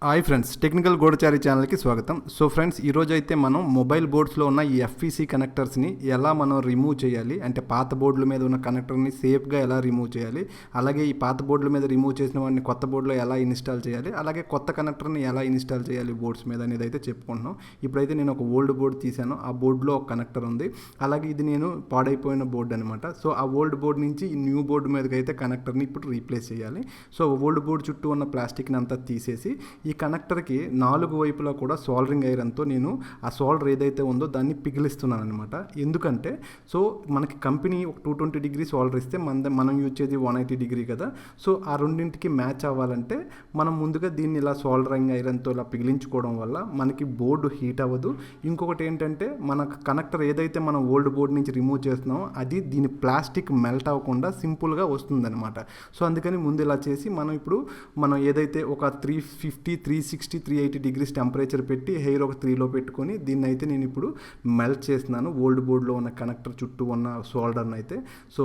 Hi friends, technical గూఢచారి ఛానల్కి స్వాగతం. So friends, ఈరోజు అయితే మనం మొబైల్ బోర్డ్స్లో ఉన్న ఈ ఎఫ్ఈసి కనెక్టర్స్ని ఎలా మనం రిమూవ్ చేయాలి, అంటే పాత బోర్డుల మీద ఉన్న కనెక్టర్ని సేఫ్గా ఎలా రిమూవ్ చేయాలి, అలాగే ఈ పాత బోర్డుల మీద రిమూవ్ చేసిన వాడిని కొత్త బోర్డులో ఎలా ఇన్స్టాల్ చేయాలి, అలాగే కొత్త కనెక్టర్ని ఎలా ఇన్స్టాల్ చేయాలి బోర్డ్స్ మీద అనేది అయితే చెప్పుకుంటున్నాం. ఇప్పుడైతే నేను ఒక ఓల్డ్ బోర్డు తీశాను, ఆ బోర్డులో ఒక కనెక్టర్ ఉంది. అలాగే ఇది నేను పాడైపోయిన బోర్డు అనమాట. సో ఆ ఓల్డ్ బోర్డు నుంచి ఈ న్యూ బోర్డు మీదకి అయితే కనెక్టర్ని ఇప్పుడు రీప్లేస్ చేయాలి. సో ఓల్డ్ బోర్డు చుట్టూ ఉన్న ప్లాస్టిక్ని అంతా తీసేసి ఈ కనెక్టర్కి 4 వైపులా కూడా సోల్డరింగ్ ఐరన్తో నేను ఆ సోల్డర్ ఏదైతే ఉందో దాన్ని పిగిలిస్తున్నాను అనమాట. ఎందుకంటే సో మనకి కంపెనీ ఒక 220 డిగ్రీ సోల్డర్ ఇస్తే మనం యూజ్ చేసేది 180 డిగ్రీ కదా. సో ఆ రెండింటికి మ్యాచ్ అవ్వాలంటే మనం ముందుగా దీన్ని ఇలా సోల్డరింగ్ ఐరన్తో ఇలా పిగిలించుకోవడం వల్ల మనకి బోర్డు హీట్ అవ్వదు. ఇంకొకటి ఏంటంటే మన కనెక్టర్ ఏదైతే మనం ఓల్డ్ బోర్డు నుంచి రిమూవ్ చేస్తున్నామో అది దీని ప్లాస్టిక్ మెల్ట్ అవ్వకుండా సింపుల్గా వస్తుందన్నమాట. సో అందుకని ముందు ఇలా చేసి మనం ఏదైతే ఒక 350 360 380 డిగ్రీస్ టెంపరేచర్ పెట్టి హెయిర్ ఒక 3లో పెట్టుకొని దీన్ని అయితే నేను ఇప్పుడు మెల్ట్ చేస్తున్నాను. ఓల్డ్ బోర్డులో ఉన్న కనెక్టర్ చుట్టూ ఉన్న సోల్డర్ని అయితే సో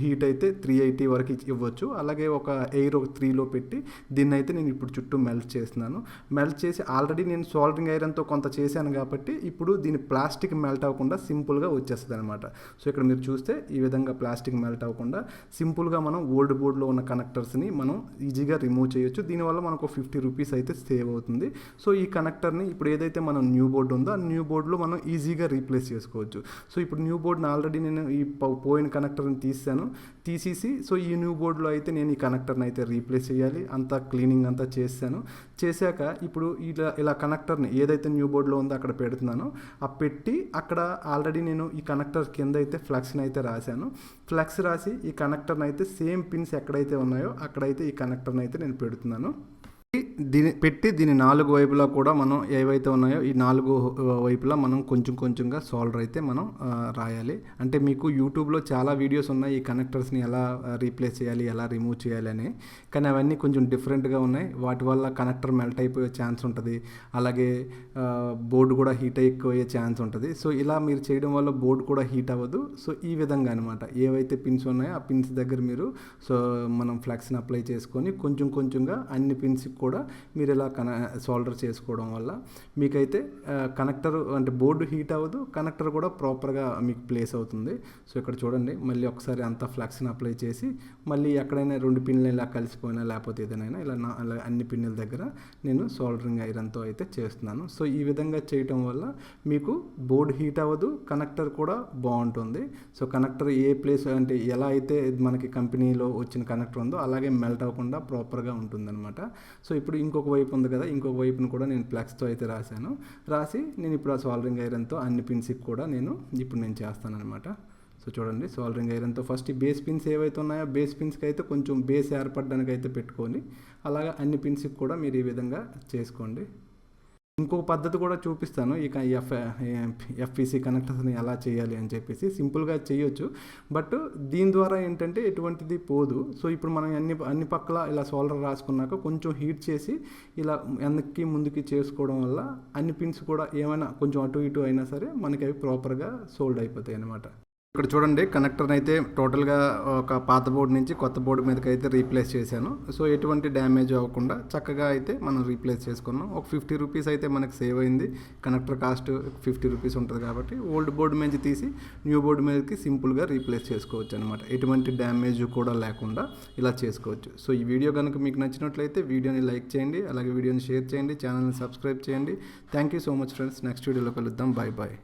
హీట్ అయితే 380 వరకు ఇవ్వచ్చు. అలాగే ఒక ఎయిర్ ఒక 3లో పెట్టి దీన్ని అయితే నేను ఇప్పుడు చుట్టూ మెల్ట్ చేస్తున్నాను. మెల్ట్ చేసి ఆల్రెడీ నేను సోల్డరింగ్ ఐరన్తో కొంత చేశాను కాబట్టి ఇప్పుడు దీని ప్లాస్టిక్ మెల్ట్ అవ్వకుండా సింపుల్గా వచ్చేస్తుంది అనమాట. సో ఇక్కడ మీరు చూస్తే ఈ విధంగా ప్లాస్టిక్ మెల్ట్ అవ్వకుండా సింపుల్గా మనం ఓల్డ్ బోర్డులో ఉన్న కనెక్టర్స్ని మనం ఈజీగా రిమూవ్ చేయొచ్చు. దీనివల్ల మనకు 50 రూపీస్ అయితే సేవ్ అవుతుంది. సో ఈ కనెక్టర్ని ఇప్పుడు ఏదైతే మనం న్యూ బోర్డు ఉందో ఆ న్యూ బోర్డులో మనం ఈజీగా రీప్లేస్ చేసుకోవచ్చు. సో ఇప్పుడు న్యూ బోర్డుని ఆల్రెడీ నేను ఈ పోయిన కనెక్టర్ని తీసేసి సో ఈ న్యూ బోర్డులో అయితే నేను ఈ కనెక్టర్ని అయితే రీప్లేస్ చేయాలి. అంతా క్లీనింగ్ అంతా చేశాక ఇప్పుడు ఇలా కనెక్టర్ని ఏదైతే న్యూ బోర్డులో ఉందో అక్కడ పెడుతున్నానో ఆ పెట్టి అక్కడ ఆల్రెడీ నేను ఈ కనెక్టర్ కింద అయితే ఫ్లక్స్ని అయితే రాశాను. ఫ్లక్స్ రాసి ఈ కనెక్టర్ని అయితే సేమ్ పిన్స్ ఎక్కడైతే ఉన్నాయో అక్కడైతే ఈ కనెక్టర్ని అయితే నేను పెడుతున్నాను. దీని 4 వైపులా కూడా మనం ఏవైతే ఉన్నాయో ఈ 4 వైపులా మనం కొంచెంగా సోల్డర్ అయితే మనం రాయాలి. అంటే మీకు యూట్యూబ్లో చాలా వీడియోస్ ఉన్నాయి ఈ కనెక్టర్స్ని ఎలా రీప్లేస్ చేయాలి, ఎలా రిమూవ్ చేయాలి అని. కానీ అవన్నీ కొంచెం డిఫరెంట్గా ఉన్నాయి. వాటి వల్ల కనెక్టర్ మెల్ట్ అయిపోయే ఛాన్స్ ఉంటుంది. అలాగే బోర్డు కూడా హీట్ అయిపోయే ఛాన్స్ ఉంటుంది. సో ఇలా మీరు చేయడం వల్ల బోర్డు కూడా హీట్ అవ్వదు. సో ఈ విధంగా అనమాట ఏవైతే పిన్స్ ఉన్నాయో ఆ పిన్స్ దగ్గర మీరు సో మనం ఫ్లక్స్ని అప్లై చేసుకొని కొంచెంగా అన్ని పిన్స్కి కూడా మీరు ఇలా సోల్డర్ చేసుకోవడం వల్ల మీకైతే కనెక్టర్ అంటే బోర్డు హీట్ అవ్వదు, కనెక్టర్ కూడా ప్రాపర్గా మీకు ప్లేస్ అవుతుంది. సో ఇక్కడ చూడండి, మళ్ళీ ఒకసారి అంతా ఫ్లక్స్ని అప్లై చేసి మళ్ళీ ఎక్కడైనా 2 పిన్లు ఇలా కలిసిపోయినా లేకపోతే ఏదైనా ఇలా అన్ని పిన్నుల దగ్గర నేను సోల్డరింగ్ ఐరన్తో అయితే చేస్తున్నాను. సో ఈ విధంగా చేయటం వల్ల మీకు బోర్డు హీట్ అవ్వదు, కనెక్టర్ కూడా బాగుంటుంది. సో కనెక్టర్ ఏ ప్లేస్ అంటే ఎలా అయితే మనకి కంపెనీలో వచ్చిన కనెక్టర్ ఉందో అలాగే మెల్ట్ అవ్వకుండా ప్రాపర్గా ఉంటుందన్నమాట. సో ఇప్పుడు ఇంకొక వైపు ఉంది కదా, ఇంకొక వైపును కూడా నేను ఫ్లక్స్తో అయితే రాసి నేను ఇప్పుడు ఆ సోల్డరింగ్ ఐరన్తో అన్ని పిన్స్కి కూడా నేను చేస్తానన్నమాట. సో చూడండి, సోల్డరింగ్ ఐరన్తో ఫస్ట్ ఈ బేస్ పిన్స్ ఏవైతే ఉన్నాయో బేస్ పిన్స్కి అయితే కొంచెం బేస్ ఏర్పడడానికి అయితే పెట్టుకొని అలాగా అన్ని పిన్స్కి కూడా మీరు ఈ విధంగా చేసుకోండి. ఇంకొక పద్ధతి కూడా చూపిస్తాను ఇక ఎఫ్ఈసి కనెక్టర్స్ని ఎలా చేయాలి అని చెప్పేసి. సింపుల్గా చేయొచ్చు, బట్ దీని ద్వారా ఏంటంటే ఎటువంటిది పోదు. సో ఇప్పుడు మనం అన్ని పక్కల ఇలా సోల్డర్ రాసుకున్నాక కొంచెం హీట్ చేసి ఇలా వెనక్కి ముందుకి చేసుకోవడం వల్ల అన్ని పిన్స్ కూడా ఏమైనా కొంచెం అటు ఇటు అయినా సరే మనకి అవి ప్రాపర్గా సోల్డ్ అయిపోతాయి అన్నమాట. ఇక్కడ చూడండి, కనెక్టర్ని అయితే టోటల్గా ఒక పాత బోర్డు నుంచి కొత్త బోర్డు మీదకి అయితే రీప్లేస్ చేశాను. సో ఎటువంటి డ్యామేజ్ అవ్వకుండా చక్కగా అయితే మనం రీప్లేస్ చేసుకున్నాం. ఒక 50 రూపీస్ అయితే మనకు సేవ్ అయింది. కనెక్టర్ కాస్ట్ 50 రూపీస్ ఉంటుంది కాబట్టి ఓల్డ్ బోర్డు మీద తీసి న్యూ బోర్డు మీదకి సింపుల్గా రీప్లేస్ చేసుకోవచ్చు అనమాట. ఎటువంటి డ్యామేజ్ కూడా లేకుండా ఇలా చేసుకోవచ్చు. సో ఈ వీడియో కనుక మీకు నచ్చినట్లయితే వీడియోని లైక్ చేయండి, అలాగే వీడియోని షేర్ చేయండి, ఛానల్ని సబ్స్క్రైబ్ చేయండి. Thank you so much friends. Next వీడియోలో కలుద్దాం. బాయ్.